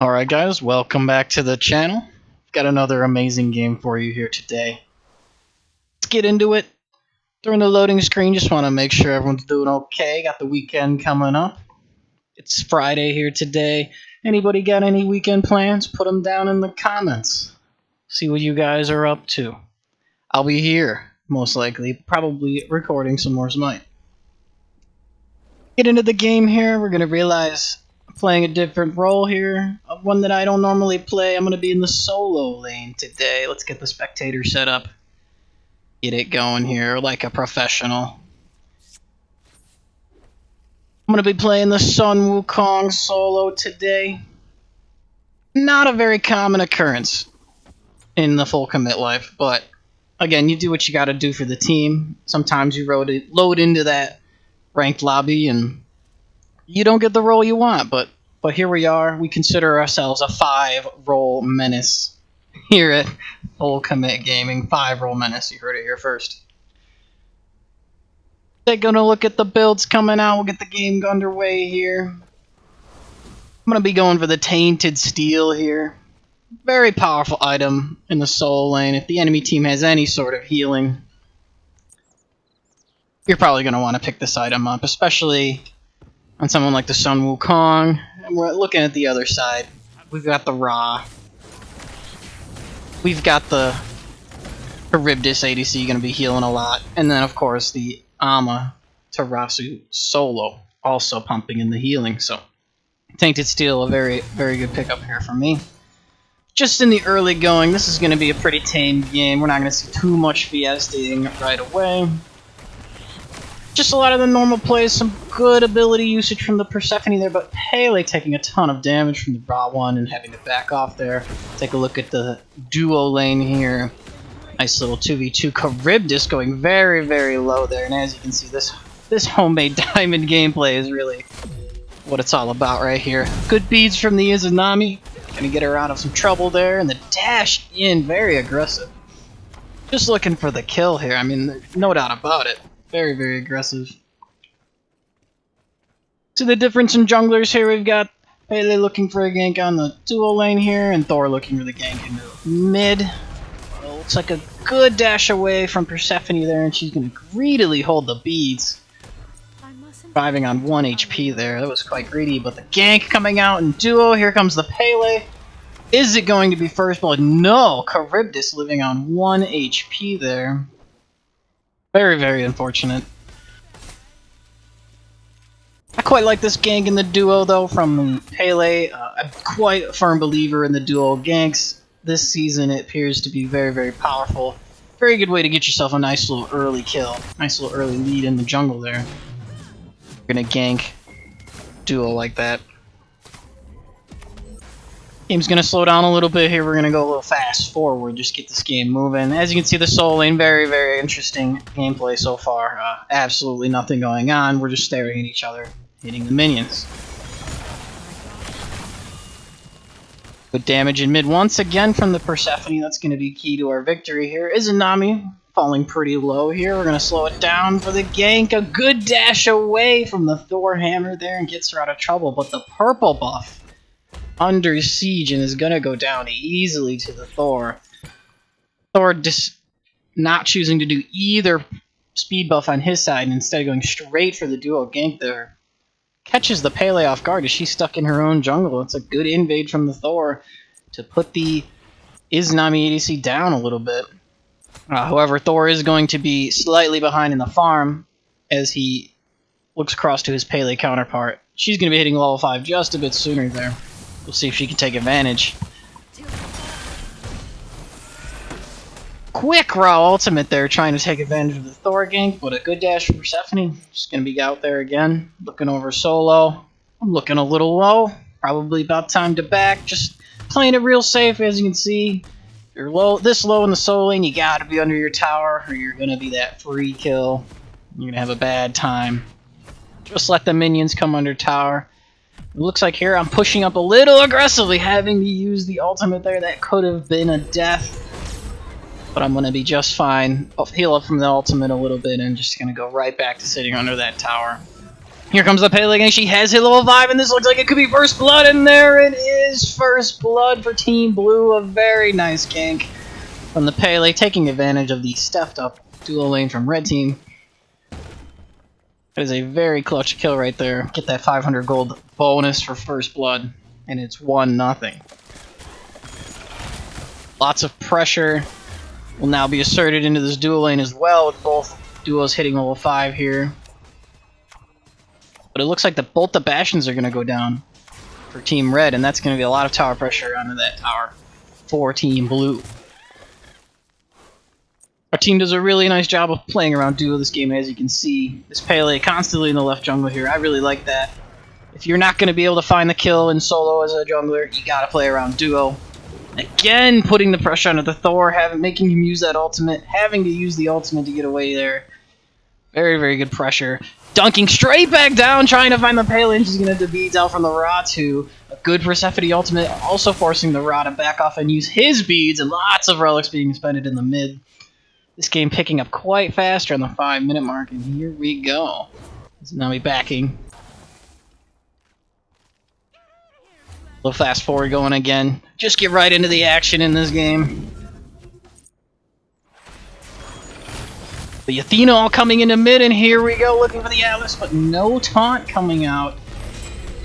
Alright guys, welcome back to the channel. Got another amazing game for you here today. Let's get into it. During the loading screen, just want to make sure everyone's doing okay. Got the weekend coming up. It's Friday here today. Anybody got any weekend plans? Put them down in the comments. See what you guys are up to. I'll be here, most likely, probably recording some more Smite. Get into the game here, we're going to realize playing a different role here, one that I don't normally play. I'm going to be in the solo lane today. Let's get the spectator set up. Get it going here like a professional. I'm going to be playing the Sun Wukong solo today. Not a very common occurrence in the full commit life, but again, you do what you got to do for the team. Sometimes you load into that ranked lobby and you don't get the role you want, but here we are. We consider ourselves a 5-role menace here at Full Commit Gaming. 5-role menace. You heard it here first. Taking a look at the builds coming out. We'll get the game underway here. I'm going to be going for the Tainted Steel here. Very powerful item in the solo lane. If the enemy team has any sort of healing, you're probably going to want to pick this item up, especially on someone like the Sun Wukong. And we're looking at the other side. We've got the Ra. We've got the Charybdis ADC going to be healing a lot. And then, of course, the Amaterasu solo also pumping in the healing. So, Tainted Steel, a very, very good pickup here for me. Just in the early going, this is going to be a pretty tame game. We're not going to see too much fiestaing right away. Just a lot of the normal plays, some good ability usage from the Persephone there, but Pele taking a ton of damage from the Ra one and having to back off there. Take a look at the duo lane here. Nice little 2v2 Charybdis going very, very low there, and as you can see, this homemade diamond gameplay is really what it's all about right here. Good beads from the Izanami, gonna get her out of some trouble there, and the dash in, very aggressive. Just looking for the kill here, I mean, there's no doubt about it. Very, very aggressive. So the difference in junglers here, we've got Pele looking for a gank on the duo lane here, and Thor looking for the gank in the mid. Well, looks like a good dash away from Persephone there, and she's going to greedily hold the beads. Surviving on 1 HP there, that was quite greedy, but the gank coming out in duo, here comes the Pele. Is it going to be first blood? No! Charybdis living on 1 HP there. Very, very unfortunate. I quite like this gank in the duo, though, from Pele. I'm quite a firm believer in the duo ganks. This season, it appears to be very, very powerful. Very good way to get yourself a nice little early kill. Nice little early lead in the jungle there. You're gonna gank duo like that. Game's gonna slow down a little bit here. We're gonna go a little fast forward, just get this game moving. As you can see, the solo lane, very, very interesting gameplay so far. Absolutely nothing going on. We're just staring at each other, hitting the minions. Good damage in mid once again from the Persephone. That's gonna be key to our victory here. Izanami falling pretty low here. We're gonna slow it down for the gank. A good dash away from the Thor hammer there and gets her out of trouble. But the purple buff under siege and is gonna go down easily to the Thor. Thor just not choosing to do either speed buff on his side and instead going straight for the duo gank there. Catches the Pele off guard as she's stuck in her own jungle. It's a good invade from the Thor to put the Izanami ADC down a little bit. However, Thor is going to be slightly behind in the farm as he looks across to his Pele counterpart. She's going to be hitting level 5 just a bit sooner there. We'll see if she can take advantage. Quick Ra ultimate there, trying to take advantage of the Thor gank, but a good dash from Persephone. Just gonna be out there again, looking over solo. I'm looking a little low, probably about time to back. Just playing it real safe, as you can see. If you're this low in the solo lane, you gotta be under your tower, or you're gonna be that free kill. You're gonna have a bad time. Just let the minions come under tower. It looks like here I'm pushing up a little aggressively, having to use the ultimate there. That could have been a death. But I'm going to be just fine. I'll heal up from the ultimate a little bit and just going to go right back to sitting under that tower. Here comes the Pele again. She has hit level 5, and this looks like it could be first blood, and there it is. is first blood for Team Blue. A very nice gank from the Pele, taking advantage of the stepped up dual lane from Red Team. That is a very clutch kill right there. Get that 500 gold bonus for first blood, and it's 1-0. Lots of pressure will now be asserted into this dual lane as well, with both duos hitting level 5 here. But it looks like both the Bastions are going to go down for Team Red, and that's going to be a lot of tower pressure onto that tower for Team Blue. Our team does a really nice job of playing around duo this game, as you can see. This Pele constantly in the left jungle here. I really like that. If you're not going to be able to find the kill in solo as a jungler, you got to play around duo. Again, putting the pressure onto the Thor, making him use that ultimate, having to use the ultimate to get away there. Very, very good pressure. Dunking straight back down, trying to find the Pele, and she's going to have the beads out from the Ra to a good Persephone ultimate, also forcing the Ra to back off and use his beads, and lots of relics being expended in the mid. This game picking up quite faster on the 5-minute mark, and here we go. This is now be backing. A little fast forward going again. Just get right into the action in this game. The Athena all coming into mid, and here we go looking for the Atlas, but no taunt coming out.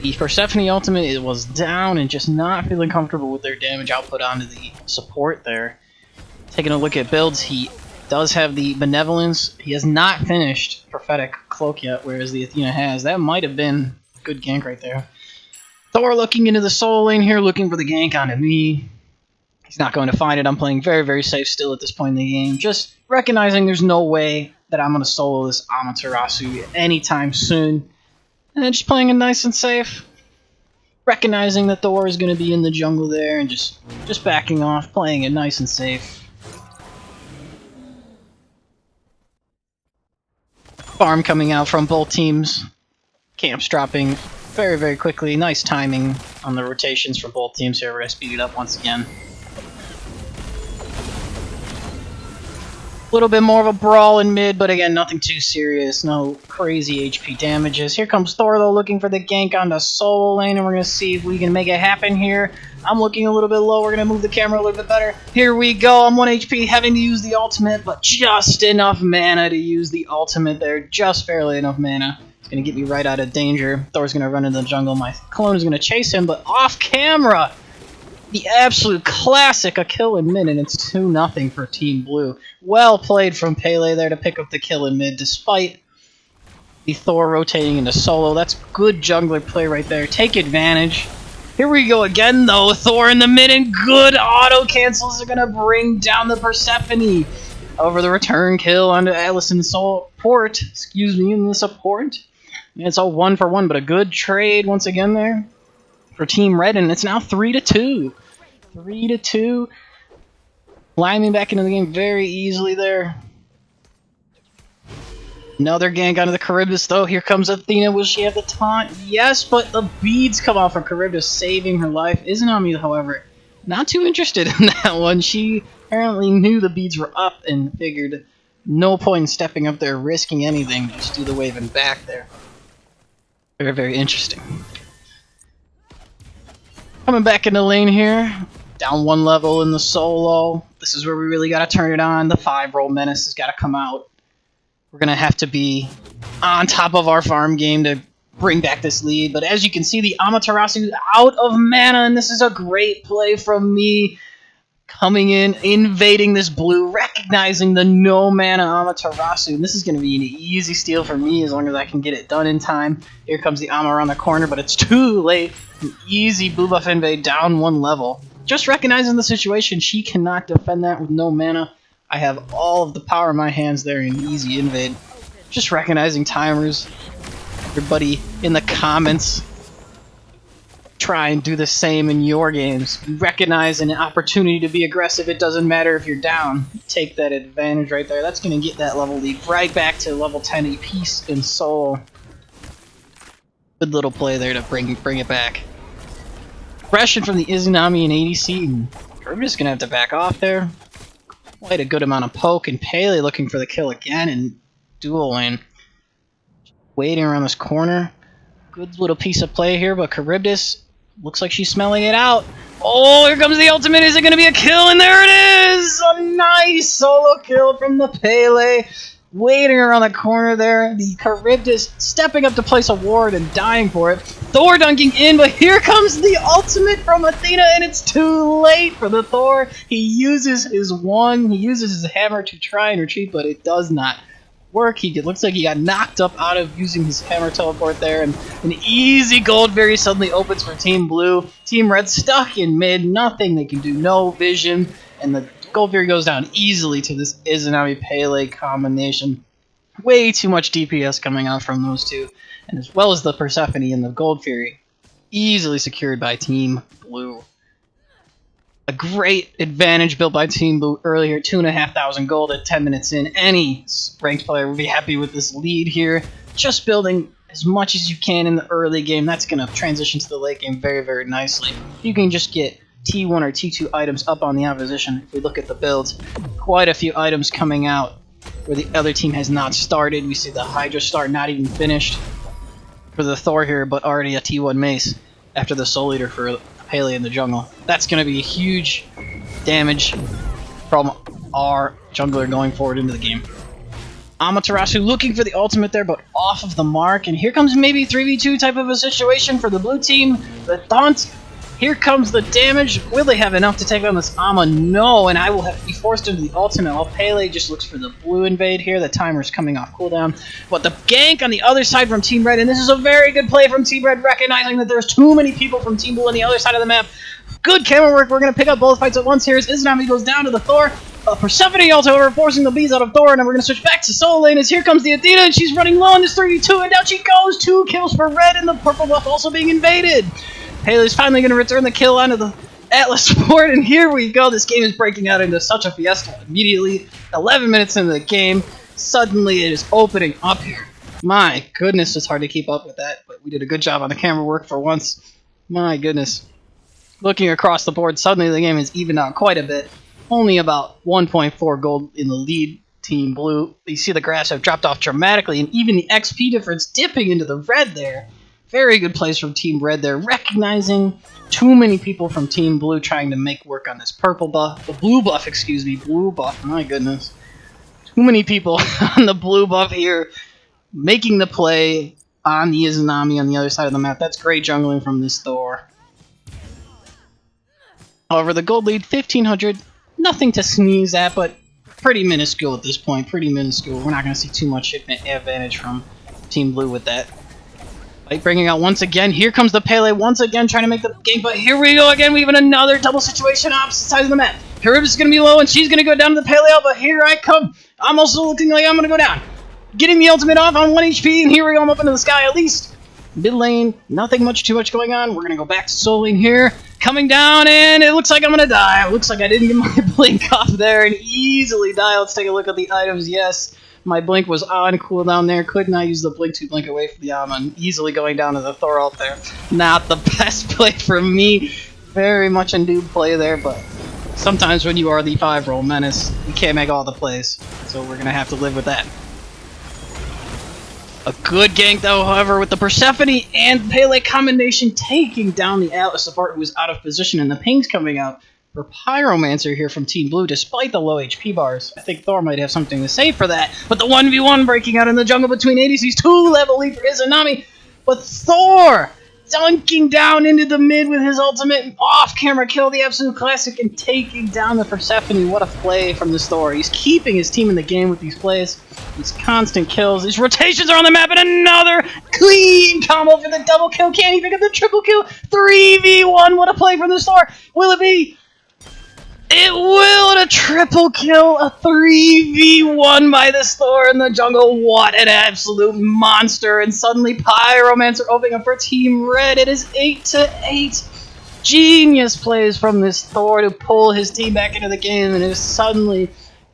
The Persephone ultimate, it was down and just not feeling comfortable with their damage output onto the support there. Taking a look at builds, he does have the Benevolence. He has not finished Prophetic Cloak yet, whereas the Athena has. That might have been a good gank right there. Thor looking into the solo lane here, looking for the gank onto me. He's not going to find it. I'm playing very, very safe still at this point in the game. Just recognizing there's no way that I'm going to solo this Amaterasu anytime soon. And just playing it nice and safe. Recognizing that Thor is going to be in the jungle there and just backing off, playing it nice and safe. Farm coming out from both teams. Camps dropping very, very quickly. Nice timing on the rotations for both teams here. We're going to speed it up once again. A little bit more of a brawl in mid, but again, nothing too serious. No crazy HP damages. Here comes Thor, though, looking for the gank on the solo lane, and we're going to see if we can make it happen here. I'm looking a little bit low. We're going to move the camera a little bit better. Here we go. I'm 1 HP, having to use the ultimate, but just enough mana to use the ultimate there. Just barely enough mana. It's going to get me right out of danger. Thor's going to run into the jungle. My clone is going to chase him, but off camera! The absolute classic, a kill in mid, and it's 2-0 for Team Blue. Well played from Pele there to pick up the kill in mid, despite the Thor rotating into solo. That's good jungler play right there. Take advantage. Here we go again, though. Thor in the mid, and good auto cancels are going to bring down the Persephone over the return kill onto Atlas in support. Excuse me, in the support. And it's all 1-for-1, but a good trade once again there for Team Red, and it's now 3-2. 3-2. Climbing back into the game very easily there. Another gank onto the Charybdis, though. Here comes Athena. Will she have the taunt? Yes, but the beads come off from Charybdis, saving her life. Izanami, however, not too interested in that one. She apparently knew the beads were up and figured no point in stepping up there, risking anything. Just do the wave and back there. Very, very interesting. Coming back in the lane here. Down 1 level in the solo. This is where we really got to turn it on. The 5-Role Menace has got to come out. We're going to have to be on top of our farm game to bring back this lead. But as you can see, the Amaterasu is out of mana, and this is a great play from me. Coming in, invading this blue, recognizing the no mana Amaterasu. And this is going to be an easy steal for me as long as I can get it done in time. Here comes the Ama around the corner, but it's too late. An easy blue buff invade down 1 level. Just recognizing the situation, she cannot defend that with no mana. I have all of the power in my hands there in easy invade. Just recognizing timers. Everybody in the comments, try and do the same in your games. Recognize an opportunity to be aggressive. It doesn't matter if you're down. Take that advantage right there. That's going to get that level lead right back to level 10 apiece in solo. Good little play there to bring it back. Aggression from the Izanami and ADC, and we're just going to have to back off there. Quite a good amount of poke, and Pele looking for the kill again in dual lane. Waiting around this corner. Good little piece of play here, but Charybdis Looks like she's smelling it out. Oh, here comes the ultimate. Is it going to be a kill? And there it is! A nice solo kill from the Pele. Waiting around the corner there. The Charybdis stepping up to place a ward and dying for it. Thor dunking in, but here comes the ultimate from Athena, and it's too late for the Thor. He uses his hammer to try and retreat, but it does not work. It looks like he got knocked up out of using his hammer teleport there, and an easy gold fairy suddenly opens for Team Blue. Team Red stuck in mid, nothing they can do, no vision, and the gold fairy goes down easily to this Izanami Pele combination. Way too much DPS coming out from those two, and as well as the Persephone and the gold fairy, easily secured by Team Blue. A great advantage built by Team Blue earlier, 2,500 gold at 10 minutes in. Any ranked player would be happy with this lead here. Just building as much as you can in the early game. That's going to transition to the late game very, very nicely. You can just get T1 or T2 items up on the opposition. If we look at the builds, quite a few items coming out where the other team has not started. We see the Hydra Star not even finished for the Thor here, but already a T1 mace after the Soul Eater for Pele in the jungle. That's going to be a huge damage from our jungler going forward into the game. Amaterasu looking for the ultimate there, but off of the mark. And here comes maybe 3v2 type of a situation for the blue team. The taunt. Here comes the damage. Will they have enough to take on this Ama? No, and I will have to be forced into the ultimate while Pele just looks for the blue invade here. The timer's coming off cooldown. But the gank on the other side from Team Red, and this is a very good play from Team Red, recognizing that there's too many people from Team Blue on the other side of the map. Good camera work. We're going to pick up both fights at once here as Izanami goes down to the Thor. Persephone ult over, forcing the bees out of Thor, and then we're going to switch back to solo lane as here comes the Athena, and she's running low on this 3v2, and down she goes. 2 kills for Red, and the purple buff also being invaded. Pele's finally going to return the kill onto the Atlas board, and here we go. This game is breaking out into such a fiesta immediately. 11 minutes into the game, suddenly it is opening up here. My goodness, it's hard to keep up with that, but we did a good job on the camera work for once. My goodness. Looking across the board, suddenly the game is evened out quite a bit. Only about 1.4 gold in the lead Team Blue. You see the graphs have dropped off dramatically, and even the XP difference dipping into the red there. Very good plays from Team Red there, recognizing too many people from Team Blue trying to make work on this purple buff. The blue buff, excuse me, blue buff, my goodness. Too many people on the blue buff here making the play on the Izanami on the other side of the map. That's great jungling from this Thor. However, the gold lead, 1,500, nothing to sneeze at, but pretty minuscule at this point, pretty minuscule. We're not going to see too much advantage from Team Blue with that. Like bringing out once again. Here comes the Pele once again trying to make the game, but here we go again. We have another double situation opposite sides of the map. Charybdis is going to be low, and she's going to go down to the Pele, but here I come. I'm also looking like I'm going to go down. Getting the ultimate off on 1 HP, and here we go. I'm up into the sky at least. Mid lane, nothing too much going on. We're going to go back to solo lane here. Coming down, and it looks like I'm going to die. It looks like I didn't get my blink off there and easily die. Let's take a look at the items. Yes. My blink was on cooldown there. Could not use the blink to blink away from the Ama, and easily going down to the Thor ult there. Not the best play from me. Very much a noob play there, but sometimes when you are the 5 role menace, you can't make all the plays. So we're going to have to live with that. A good gank though, however, with the Persephone and Pele combination taking down the Atlas support who was out of position, and the pings coming out for Pyromancer here from Team Blue, despite the low HP bars. I think Thor might have something to say for that. But the 1v1 breaking out in the jungle between ADCs, 2-level lead for Izanami. But Thor dunking down into the mid with his ultimate off-camera kill, the absolute classic, and taking down the Persephone. What a play from this Thor. He's keeping his team in the game with these plays. These constant kills. These rotations are on the map, and another clean combo for the double kill. Can't even get the triple kill. 3v1. What a play from this Thor. Will it be? It will, and a triple kill, a 3v1 by this Thor in the jungle. What an absolute monster, and suddenly Pyromancer opening up for Team Red. It is 8-8. Genius plays from this Thor to pull his team back into the game, and it is suddenly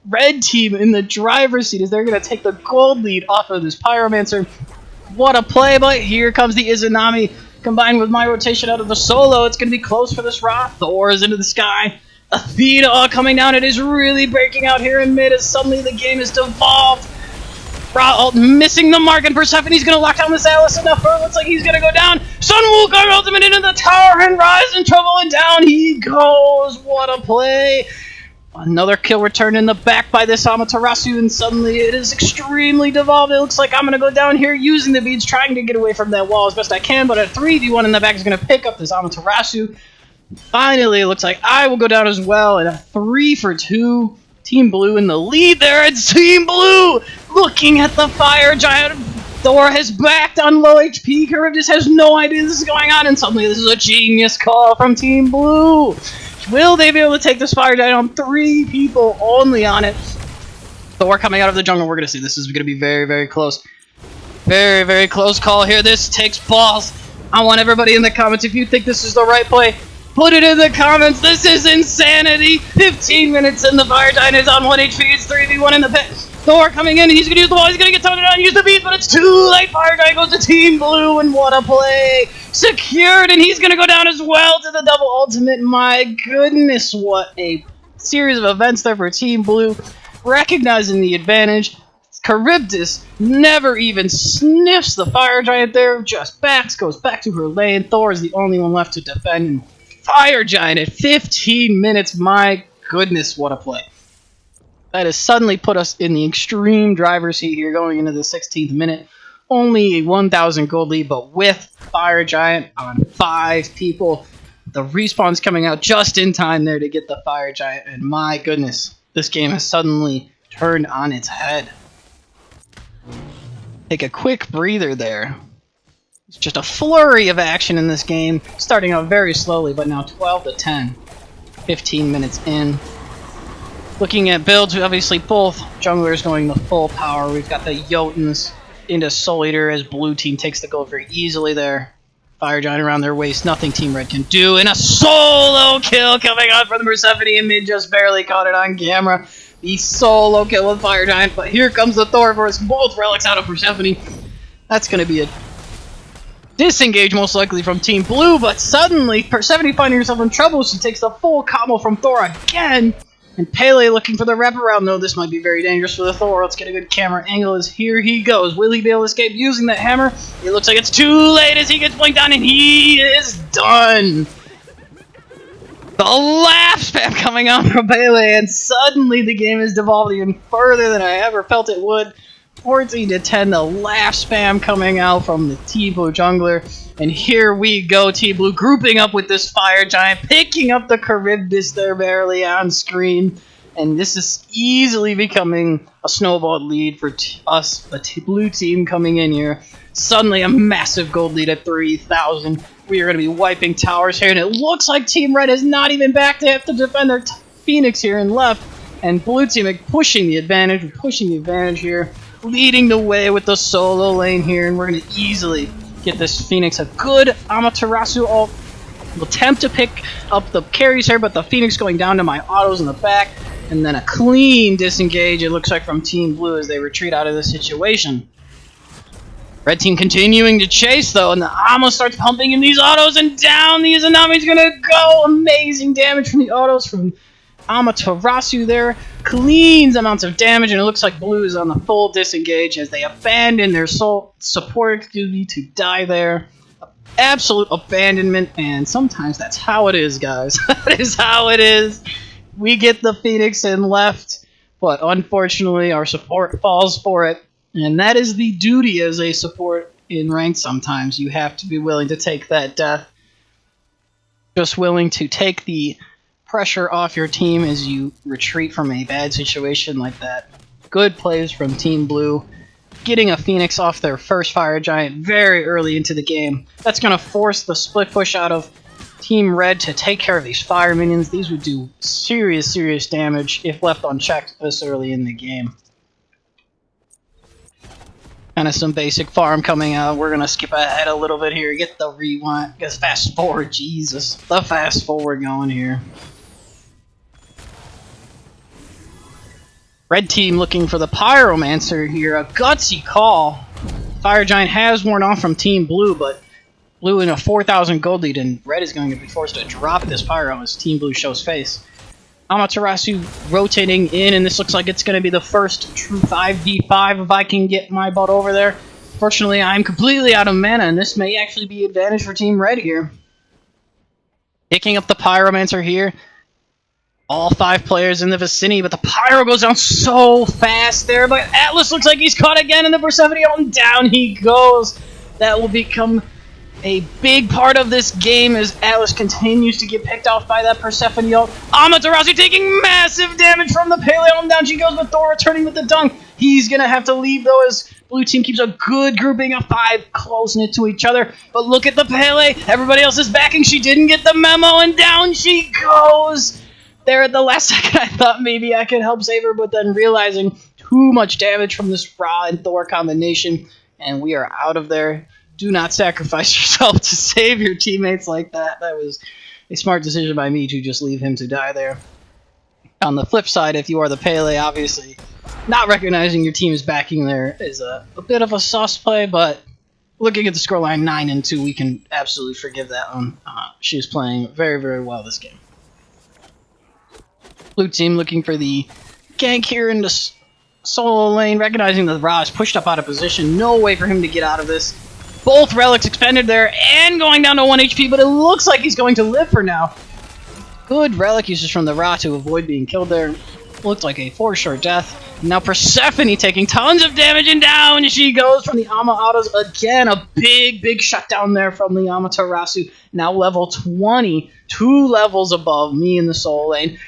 Red team in the driver's seat as they're going to take the gold lead off of this Pyromancer. What a play, but here comes the Izanami, combined with my rotation out of the solo. It's going to be close for this Ra. Thor is into the sky. Athena coming down. It is really breaking out here in mid as suddenly the game is devolved. Ra ult missing the mark, and Persephone's gonna lock down this Alice enough for it. Looks like he's gonna go down. Sun Wukong ultimate into the tower, and Ra's in trouble, and down he goes. What a play! Another kill return in the back by this Amaterasu, and suddenly it is extremely devolved. It looks like I'm going to go down here using the beads, trying to get away from that wall as best I can, but a 3v1 in the back is going to pick up this Amaterasu. Finally, it looks like I will go down as well, and a 3-for-2. Team Blue in the lead there. It's Team Blue looking at the Fire Giant. Thor has backed on low HP. Charybdis has no idea this is going on, and suddenly this is a genius call from Team Blue. Will they be able to take this Fire Giant on? 3 people only on it. Thor coming out of the jungle. We're going to see this is going to be very, very close. Very, very close call here. This takes balls. I want everybody in the comments, if you think this is the right play, put it in the comments. This is insanity. 15 minutes and the Fire Giant is on 1 HP. It's 3v1 in the pit. Thor coming in. He's going to use the wall. He's going to get taunted on. Use the beat, but it's too late. Fire Giant goes to Team Blue, and what a play. Secured, and he's going to go down as well to the double ultimate. My goodness, what a series of events there for Team Blue. Recognizing the advantage. Charybdis never even sniffs the Fire Giant there. Just goes back to her lane. Thor is the only one left to defend. And Fire Giant at 15 minutes. My goodness, what a play. That has suddenly put us in the extreme driver's seat here going into the 16th minute. Only a 1,000 gold lead, but with Fire Giant on 5 people. The respawn's coming out just in time there to get the Fire Giant, and my goodness, this game has suddenly turned on its head. Take a quick breather there. It's just a flurry of action in this game, starting out very slowly, but now 12-10. 15 minutes in. Looking at builds, obviously both junglers going the full power. We've got the Jotuns into Soul Eater as blue team takes the gold very easily there. Fire Giant around their waist, nothing Team Red can do, and a solo kill coming out from the Persephone, and Mid just barely caught it on camera. The solo kill with Fire Giant, but here comes the Thor for us, both relics out of Persephone. That's going to be a disengage most likely from Team Blue, but suddenly Persephone finding herself in trouble. She takes the full combo from Thor again. And Pele looking for the wraparound. No, this might be very dangerous for the Thor. Let's get a good camera angle as here he goes. Will he be able to escape using that hammer? It looks like it's too late as he gets blinked on, and he is done. The laugh spam coming out from Pele, and suddenly the game has devolved even further than I ever felt it would. 14-10, the laugh spam coming out from the Team Blue jungler. And here we go, Team Blue grouping up with this Fire Giant, picking up the Charybdis there barely on screen. And this is easily becoming a snowball lead for us, the blue team coming in here. Suddenly a massive gold lead at 3,000. We are going to be wiping towers here, and it looks like Team Red is not even back. They have to defend their Phoenix here and left. And blue team pushing the advantage, here, leading the way with the solo lane here, and we're going to easily get this Phoenix a good Amaterasu ult. We'll attempt to pick up the carries here, but the Phoenix going down to my autos in the back, and then a clean disengage, it looks like, from Team Blue as they retreat out of the situation. Red team continuing to chase, though, and the Ama starts pumping in these autos, and down the Izanami's gonna go! Amazing damage from the autos from Amaterasu there. Cleans amounts of damage, and it looks like Blue is on the full disengage as they abandon their support to die there. Absolute abandonment, and sometimes that's how it is, guys. That is how it is. We get the Phoenix in left, but unfortunately our support falls for it. And that is the duty as a support in ranked sometimes. You have to be willing to take that death. Just willing to take the pressure off your team as you retreat from a bad situation like that. Good plays from Team Blue. Getting a Phoenix off their first Fire Giant very early into the game. That's going to force the split push out of Team Red to take care of these fire minions. These would do serious, serious damage if left unchecked this early in the game. Kind of some basic farm coming out. We're going to skip ahead a little bit here. Get the rewind. Get fast forward. Jesus. The fast forward going here. Red team looking for the Pyromancer here. A gutsy call. Fire Giant has worn off from Team Blue, but Blue in a 4,000 gold lead, and Red is going to be forced to drop this Pyro as Team Blue shows face. Amaterasu rotating in, and this looks like it's going to be the first true 5v5 if I can get my butt over there. Fortunately, I'm completely out of mana, and this may actually be advantage for Team Red here. Picking up the Pyromancer here. All 5 players in the vicinity, but the Pyro goes down so fast there, but Atlas looks like he's caught again in the Persephone, and down he goes. That will become a big part of this game as Atlas continues to get picked off by that Persephone ult. Amaterasu taking massive damage from the Pele, and down she goes with Thor returning with the dunk. He's going to have to leave though as blue team keeps a good grouping of 5 close-knit to each other. But look at the Pele, everybody else is backing, she didn't get the memo, and down she goes. There at the last second I thought maybe I could help save her, but then realizing too much damage from this Ra and Thor combination, and we are out of there. Do not sacrifice yourself to save your teammates like that. That was a smart decision by me to just leave him to die there. On the flip side, if you are the Pele, obviously not recognizing your team is backing there is a bit of a sus play, but looking at the scoreline 9-2, we can absolutely forgive that one. She is playing very, very well this game. Blue team looking for the gank here in the solo lane, recognizing that Ra is pushed up out of position. No way for him to get out of this. Both relics expended there and going down to 1 HP, but it looks like he's going to live for now. Good relic uses from the Ra to avoid being killed there. Looked like a for-sure death. Now Persephone taking tons of damage, and down she goes from the Ama autos again. A big, big shutdown there from the Amaterasu. Now level 20, 2 levels above me in the solo lane.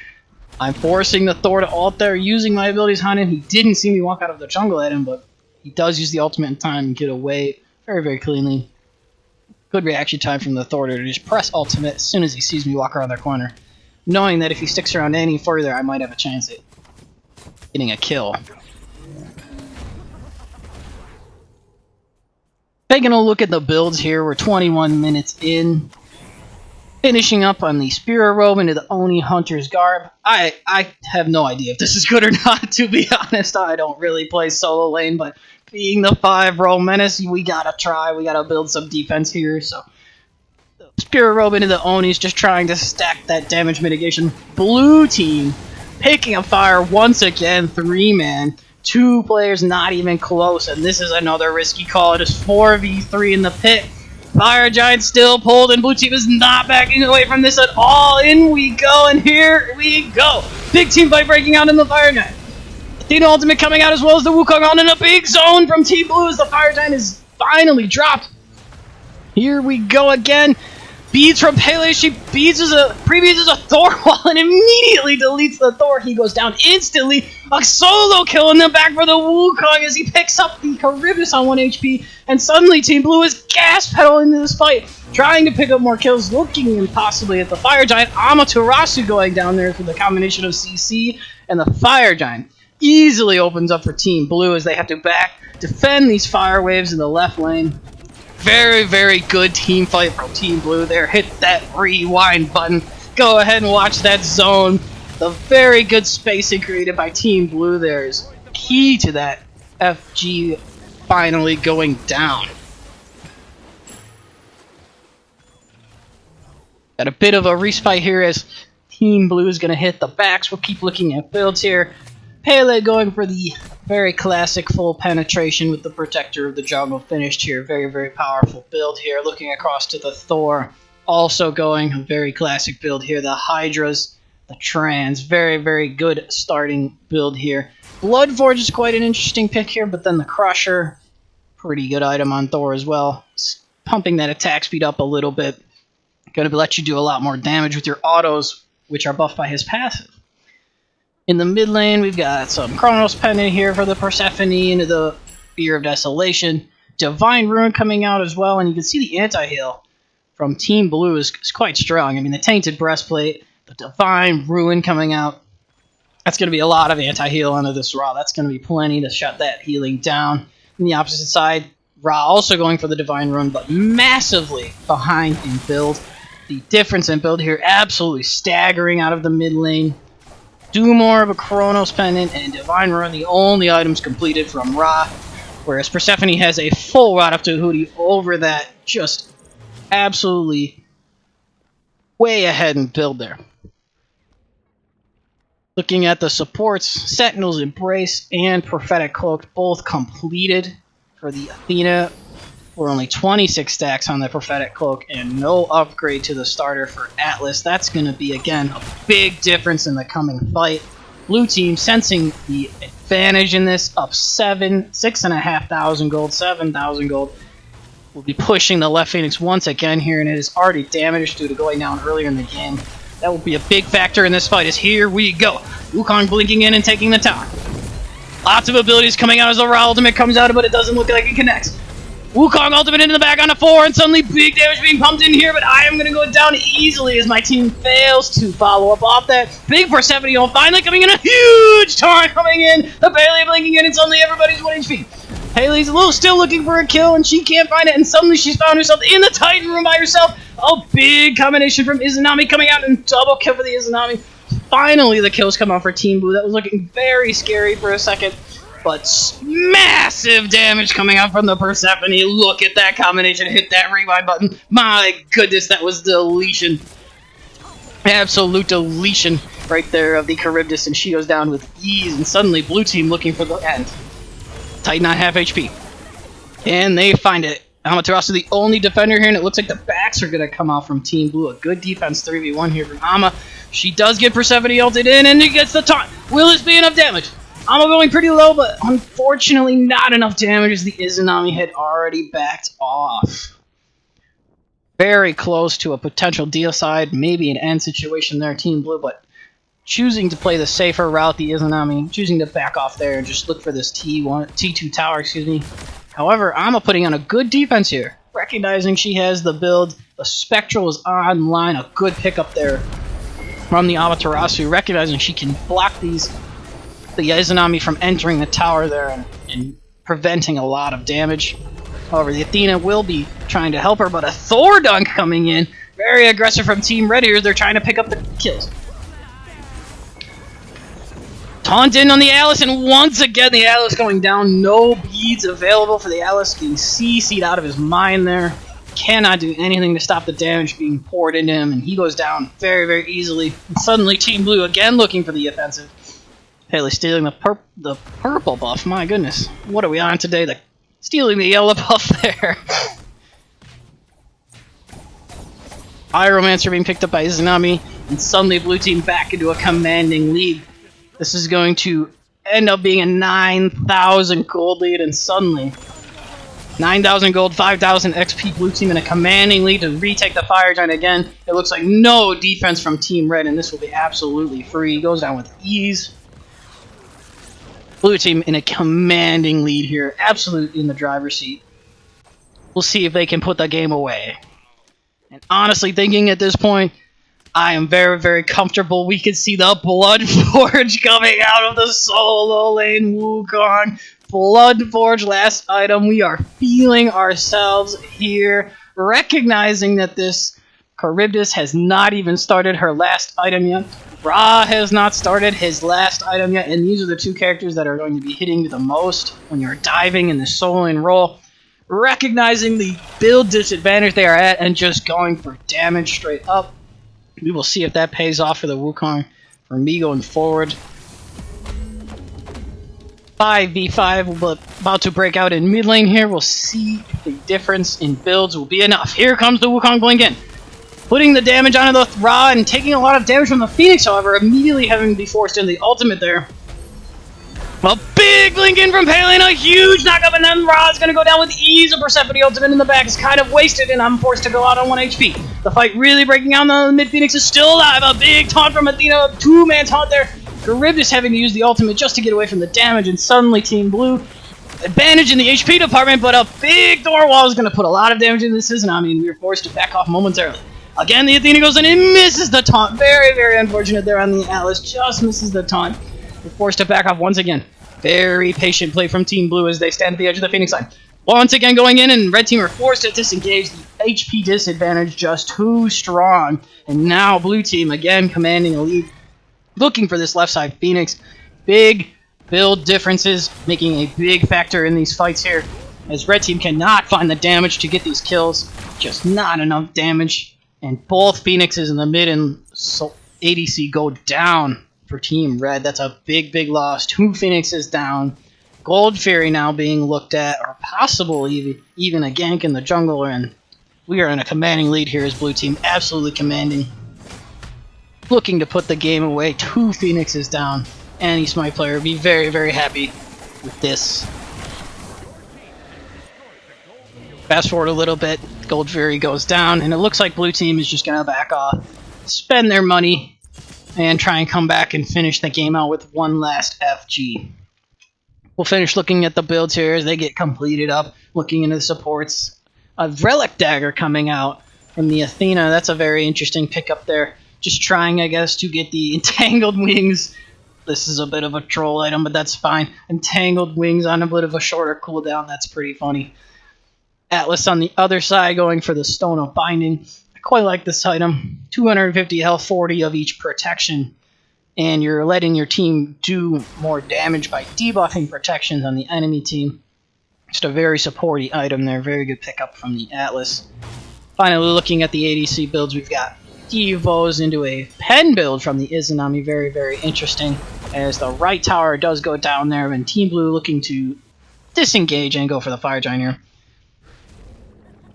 I'm forcing the Thor to ult there, using my abilities on him. He didn't see me walk out of the jungle at him, but he does use the ultimate in time and get away very, very cleanly. Good reaction time from the Thor to just press ultimate as soon as he sees me walk around their corner, knowing that if he sticks around any further, I might have a chance at getting a kill. Taking a look at the builds here, we're 21 minutes in. Finishing up on the Spirit Robe into the Oni Hunter's Garb. I have no idea if this is good or not, to be honest. I don't really play solo lane, but being the 5 Role Menace, we gotta try. We gotta build some defense here, so Spirit Robe into the Oni's, just trying to stack that damage mitigation. Blue team picking up fire once again, 3-man. 2 players not even close, and this is another risky call. It is 4v3 in the pit. Fire Giant still pulled, and blue team is not backing away from this at all. In we go, and here we go. Big team fight breaking out in the Fire Giant. Athena ultimate coming out as well as the Wukong on in a big zone from Team Blue as the Fire Giant is finally dropped. Here we go again. Beads from Pele. She pre-beads a Thor wall and immediately deletes the Thor. He goes down instantly. A solo kill in the back for the Wukong as he picks up the Charybdis on 1 HP. And suddenly Team Blue is gas pedaling into this fight, trying to pick up more kills, looking impossibly at the Fire Giant. Amaterasu going down there for the combination of CC, and the Fire Giant easily opens up for Team Blue as they have to defend these fire waves in the left lane. Very, very good team fight from Team Blue there. Hit that rewind button. Go ahead and watch that zone. The very good spacing created by Team Blue there is key to that FG finally going down. Got a bit of a respite here as Team Blue is going to hit the backs. We'll keep looking at builds here. Pele going for the very classic full penetration with the Protector of the Jungle finished here. Very, very powerful build here. Looking across to the Thor. Also going a very classic build here. The Hydras, the Trans. Very, very good starting build here. Bloodforge is quite an interesting pick here, but then the Crusher. Pretty good item on Thor as well. Pumping that attack speed up a little bit. Going to let you do a lot more damage with your autos, which are buffed by his passive. In the mid lane, we've got some Chronos Pendant here for the Persephone into the Fear of Desolation. Divine Ruin coming out as well, and you can see the anti-heal from Team Blue is quite strong. I mean, the Tainted Breastplate, the Divine Ruin coming out. That's going to be a lot of anti-heal onto this Ra. That's going to be plenty to shut that healing down. On the opposite side, Ra also going for the Divine Ruin, but massively behind in build. The difference in build here absolutely staggering out of the mid lane. Do more of a Chronos Pendant and Divine Ruin, the only items completed from Ra, whereas Persephone has a full Rod up to Hootie over that, just absolutely way ahead in build there. Looking at the supports, Sentinel's Embrace and Prophetic Cloak both completed for the Athena. We're only 26 stacks on the Prophetic Cloak and no upgrade to the starter for Atlas. That's going to be, again, a big difference in the coming fight. Blue team sensing the advantage in this, up 6,500 gold, 7,000 gold. We'll be pushing the left Phoenix once again here, and it is already damaged due to going down earlier in the game. That will be a big factor in this fight, as here we go. Wukong blinking in and taking the tower. Lots of abilities coming out as the Ra ultimate comes out, but it doesn't look like it connects. Wukong ultimate into the back on a 4, and suddenly big damage being pumped in here, but I am going to go down easily as my team fails to follow up off that. Big Persephone finally coming in, a huge taunt coming in, the Bailey blinking in, and suddenly everybody's 1 HP. Haley's a little still looking for a kill, and she can't find it, and suddenly she's found herself in the Titan room by herself. A big combination from Izanami coming out, and double kill for the Izanami. Finally, the kills come out for Team Blue. That was looking very scary for a second, but massive damage coming out from the Persephone. Look at that combination, hit that rewind button. My goodness, that was deletion. Absolute deletion right there of the Charybdis, and she goes down with ease, and suddenly Blue Team looking for the end. Titan on half HP. And they find it. Amaterasu the only defender here, and it looks like the backs are going to come out from Team Blue. A good defense 3v1 here from Ama. She does get Persephone ulted in, and it gets the taunt. Will this be enough damage? Ama going pretty low, but unfortunately not enough damage as the Izanami had already backed off. Very close to a potential deal side, maybe an end situation there, Team Blue, but choosing to play the safer route, the Izanami, choosing to back off there and just look for this T2 tower, excuse me. However, Ama putting on a good defense here, recognizing she has the build. The Spectral is online, a good pickup there from the Amaterasu, recognizing she can block the Izanami from entering the tower there and preventing a lot of damage. However, the Athena will be trying to help her, but a Thor dunk coming in, very aggressive from Team Red here. They're trying to pick up the kills. Taunt in on the Alice, and once again the Alice going down. No beads available for the Alice, getting CC'd out of his mind there. Cannot do anything to stop the damage being poured into him, and he goes down very, very easily. And suddenly Team Blue again looking for the offensive. Haley stealing the purple buff. My goodness, what are we on today? Stealing the yellow buff there. Pyromancer being picked up by Izanami, and suddenly Blue Team back into a commanding lead. This is going to end up being a 9,000 gold lead, and suddenly 9,000 gold, 5,000 XP Blue Team in a commanding lead to retake the Fire Giant again. It looks like no defense from Team Red, and this will be absolutely free. Goes down with ease. Blue Team in a commanding lead here, absolutely in the driver's seat. We'll see if they can put the game away. And honestly, thinking at this point, I am very, very comfortable. We can see the Blood Forge coming out of the solo lane. Wukong, Blood Forge, last item. We are feeling ourselves here, recognizing that this Charybdis has not even started her last item yet. Ra has not started his last item yet, and these are the two characters that are going to be hitting you the most when you're diving in the solo lane role. Recognizing the build disadvantage they are at and just going for damage straight up. We will see if that pays off for the Wukong for me going forward. 5v5 about to break out in mid lane here. We'll see if the difference in builds will be enough. Here comes the Wukong blink in. Putting the damage onto the Ra and taking a lot of damage from the Phoenix, however, immediately having to be forced into the ultimate there. A big blink in from Pele and a huge knockup, and then Ra's going to go down with ease. A Persephone ultimate in the back is kind of wasted, and I'm forced to go out on 1 HP. The fight really breaking out. The mid Phoenix is still alive. A big taunt from Athena, a two-man taunt there. Charybdis having to use the ultimate just to get away from the damage, and suddenly Team Blue advantage in the HP department, but a big door wall is going to put a lot of damage into this Izanami, and we are forced to back off momentarily. Again, the Athena goes in and misses the taunt. Very, very unfortunate there on the Atlas. Just misses the taunt. We're forced to back off once again. Very patient play from Team Blue as they stand at the edge of the Phoenix line. Once again going in, and Red Team are forced to disengage. The HP disadvantage just too strong. And now Blue Team again commanding a lead. Looking for this left side Phoenix. Big build differences making a big factor in these fights here. As Red Team cannot find the damage to get these kills. Just not enough damage. And both Phoenixes in the mid and ADC go down for Team Red. That's a big, big loss. 2 Phoenixes down. Gold Fury now being looked at, or possible even a gank in the jungle, and we are in a commanding lead here as Blue Team, absolutely commanding. Looking to put the game away. 2 Phoenixes down. Any Smite player would be very, very happy with this. Fast forward a little bit, Gold Fury goes down, and it looks like Blue Team is just going to back off, spend their money, and try and come back and finish the game out with one last FG. We'll finish looking at the builds here as they get completed up, looking into the supports. A Relic Dagger coming out from the Athena. That's a very interesting pickup there. Just trying, I guess, to get the Entangled Wings. This is a bit of a troll item, but that's fine. Entangled Wings on a bit of a shorter cooldown. That's pretty funny. Atlas on the other side going for the Stone of Binding. I quite like this item. 250 health, 40 of each protection. And you're letting your team do more damage by debuffing protections on the enemy team. Just a very supporty item there. Very good pickup from the Atlas. Finally, looking at the ADC builds, we've got Devos into a pen build from the Izanami. Very, very interesting. As the right tower does go down there, and Team Blue looking to disengage and go for the Fire Giant here.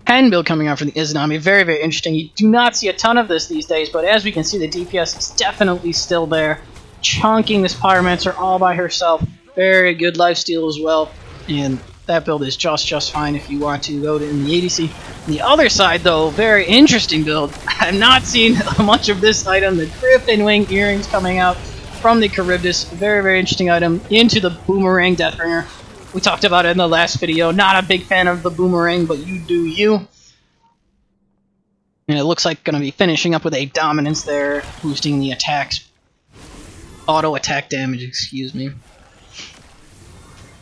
Pen build coming out from the Izanami. Very, very interesting. You do not see a ton of this these days, but as we can see, the DPS is definitely still there. Chunking this Pyromancer all by herself. Very good lifesteal as well. And that build is just fine if you want to go in the ADC. On the other side, though, very interesting build. I have not seen much of this item. The Griffin Wing earrings coming out from the Charybdis. Very, very interesting item. Into the Boomerang Deathbringer. We talked about it in the last video. Not a big fan of the Boomerang, but you do you. And it looks like going to be finishing up with a Dominance there, boosting the attacks. Auto attack damage, excuse me.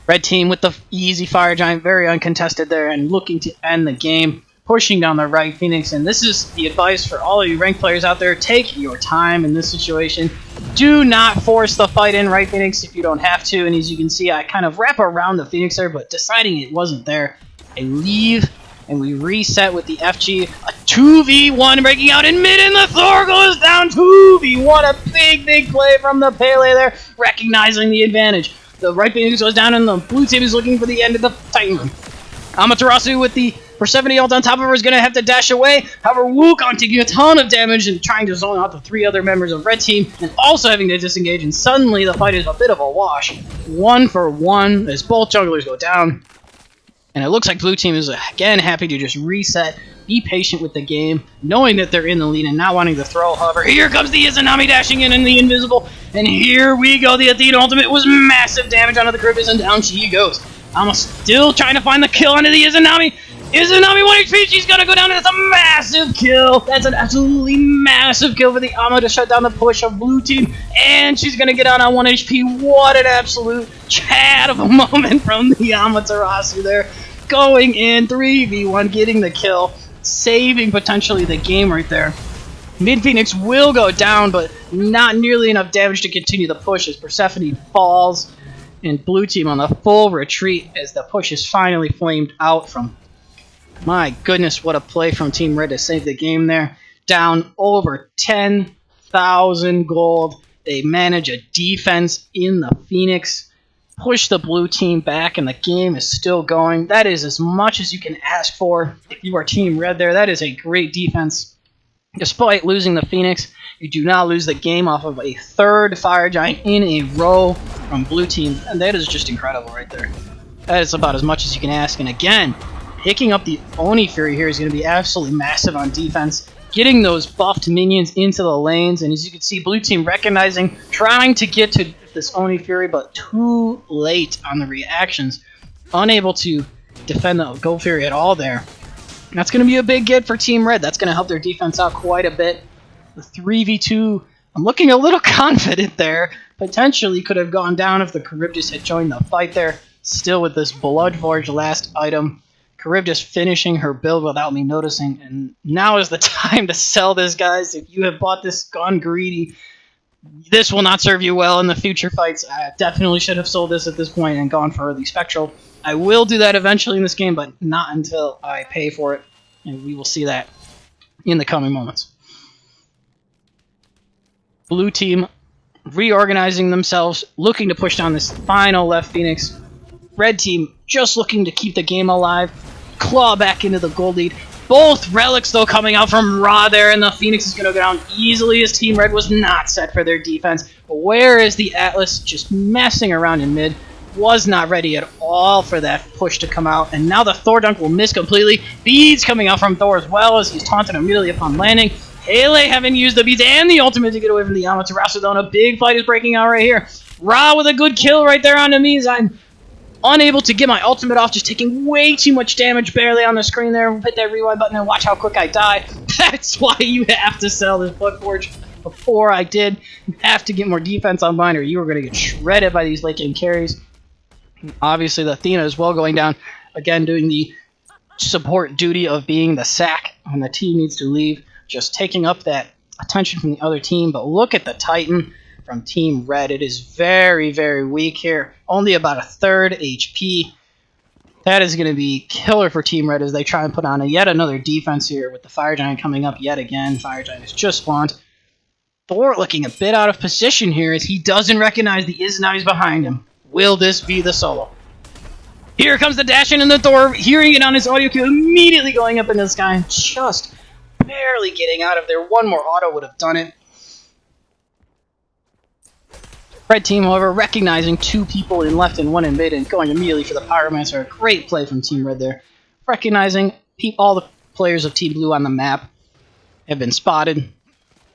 Red team with the easy Fire Giant, very uncontested there, and looking to end the game. Pushing down the right Phoenix, and this is the advice for all of you ranked players out there. Take your time in this situation. Do not force the fight in right Phoenix if you don't have to, and as you can see, I kind of wrap around the Phoenix there, but deciding it wasn't there, I leave, and we reset with the FG. A 2v1 breaking out in mid, and the Thor goes down. 2v1, a big, big play from the Pele there, recognizing the advantage. The right Phoenix goes down, and the blue team is looking for the end of the Titan. Amaterasu with the Persephone ult on top of her is going to have to dash away. However, Wukong taking a ton of damage and trying to zone out the 3 other members of Red Team and also having to disengage, and suddenly the fight is a bit of a wash. 1 for 1 as both jugglers go down. And it looks like Blue Team is again happy to just reset, be patient with the game, knowing that they're in the lead and not wanting to throw. However, here comes the Izanami dashing in and the Invisible. And here we go. The Athena ultimate was massive damage onto the Charybdis, and down she goes. I'm still trying to find the kill onto the Izanami. Izanami 1 HP, she's gonna go down, and that's a massive kill! That's an absolutely massive kill for the Ama to shut down the push of Blue Team, and she's gonna get down on 1 HP. What an absolute chat of a moment from the Amaterasu there. Going in, 3v1, getting the kill, saving potentially the game right there. Mid Phoenix will go down, but not nearly enough damage to continue the push as Persephone falls, and Blue Team on the full retreat as the push is finally flamed out from... My goodness, what a play from Team Red to save the game there. Down over 10,000 gold. They manage a defense in the Phoenix. Push the Blue Team back, and the game is still going. That is as much as you can ask for if you are Team Red there. That is a great defense. Despite losing the Phoenix, you do not lose the game off of a 3rd Fire Giant in a row from Blue Team. And that is just incredible right there. That is about as much as you can ask. And again, picking up the Oni Fury here is going to be absolutely massive on defense. Getting those buffed minions into the lanes, and as you can see, Blue Team recognizing, trying to get to this Oni Fury, but too late on the reactions. Unable to defend the Gold Fury at all there. That's going to be a big get for Team Red. That's going to help their defense out quite a bit. The 3v2, I'm looking a little confident there. Potentially could have gone down if the Charybdis had joined the fight there. Still with this Bloodforge last item. Charybdis finishing her build without me noticing, and now is the time to sell this, guys. If you have bought this gone greedy, this will not serve you well in the future fights. I definitely should have sold this at this point and gone for the Spectral. I will do that eventually in this game, but not until I pay for it, and we will see that in the coming moments. Blue Team reorganizing themselves, looking to push down this final left Phoenix. Red team just looking to keep the game alive, claw back into the gold lead. Both relics, though, coming out from Ra there, and the Phoenix is going to go down easily as Team Red was not set for their defense. But where is the Atlas just messing around in mid? Was not ready at all for that push to come out, and now the Thor dunk will miss completely. Beads coming out from Thor as well as he's taunted immediately upon landing. Pele having used the beads and the ultimate to get away from the Amaterasu, though, and a big fight is breaking out right here. Ra with a good kill right there on the Mies. I'm unable to get my ultimate off, just taking way too much damage barely on the screen there. Hit that rewind button and watch how quick I die. That's why you have to sell this Bloodforge before I did. You have to get more defense on mine or you are going to get shredded by these late game carries. And obviously the Athena as well going down, again doing the support duty of being the sack when the team needs to leave, just taking up that attention from the other team. But look at the Titan from Team Red. It is very, very weak here. Only about a third HP. That is going to be killer for Team Red as they try and put on yet another defense here with the Fire Giant coming up yet again. Fire Giant has just spawned. Thor looking a bit out of position here as he doesn't recognize the Izanami's behind him. Will this be the solo? Here comes the dash in and the Thor, hearing it on his audio cue, immediately going up in the sky and just barely getting out of there. One more auto would have done it. Red team, however, recognizing two people in left and one in mid and going immediately for the Pyromancer. A great play from Team Red there. Recognizing all the players of Team Blue on the map have been spotted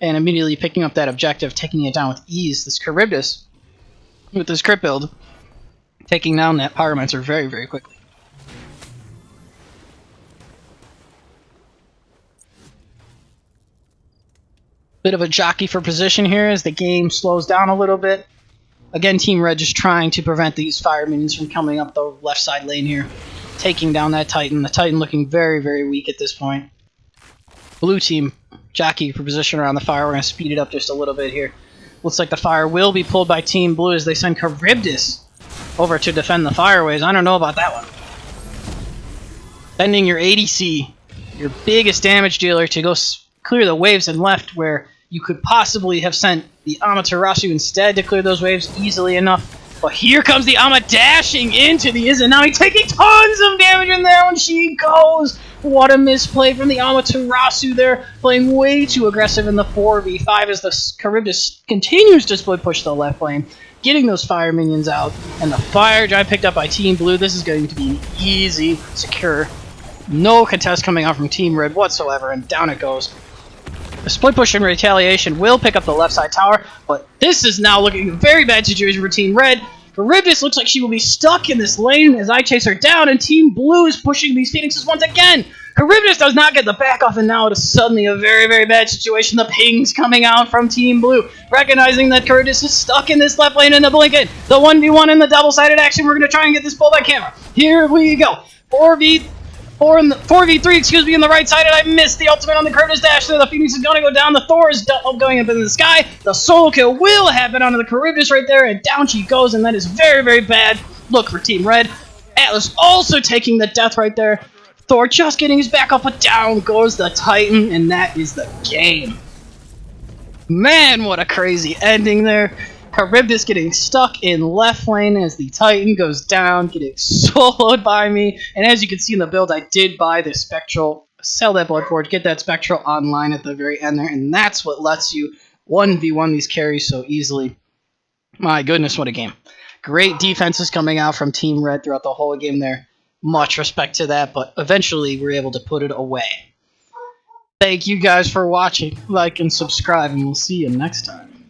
and immediately picking up that objective, taking it down with ease. This Charybdis, with this crit build, taking down that Pyromancer very, very quickly. Bit of a jockey for position here as the game slows down a little bit. Again, Team Red just trying to prevent these fire minions from coming up the left side lane here. Taking down that Titan. The Titan looking very, very weak at this point. Blue team jockey for position around the fire. We're going to speed it up just a little bit here. Looks like the fire will be pulled by Team Blue as they send Charybdis over to defend the fireways. I don't know about that one. Sending your ADC, your biggest damage dealer, to go clear the waves and left where you could possibly have sent the Amaterasu instead to clear those waves easily enough. But here comes the Ama dashing into the Izanami, taking tons of damage in there when she goes. What a misplay from the Amaterasu there, playing way too aggressive in the 4v5 as the Charybdis continues to split push the left lane, getting those fire minions out. And the Fire Giant picked up by Team Blue. This is going to be an easy, secure, no contest coming out from Team Red whatsoever, and down it goes. The split push in retaliation will pick up the left side tower, but this is now looking a very bad situation for Team Red. Charybdis looks like she will be stuck in this lane as I chase her down, and Team Blue is pushing these Phoenixes once again. Charybdis does not get the back off, and now it is suddenly a very, very bad situation. The pings coming out from Team Blue, recognizing that Charybdis is stuck in this left lane in the blinking. The 1v1 in the double-sided action. We're going to try and get this pull by camera. Here we go. 4v3, excuse me, in the right side, and I missed the ultimate on the Charybdis dash there. The Phoenix is going to go down. The Thor is going up in the sky. The solo kill will happen onto the Charybdis right there, and down she goes, and that is very, very bad. Look for Team Red. Atlas also taking the death right there. Thor just getting his back up, but down goes the Titan, and that is the game. Man, what a crazy ending there. Charybdis getting stuck in left lane as the Titan goes down, getting soloed by me. And as you can see in the build, I did buy the Spectral, sell that Bloodforge, get that Spectral online at the very end there, and that's what lets you 1v1 these carries so easily. My goodness, what a game. Great defenses coming out from Team Red throughout the whole game there. Much respect to that, but eventually we were able to put it away. Thank you guys for watching. Like and subscribe, and we'll see you next time.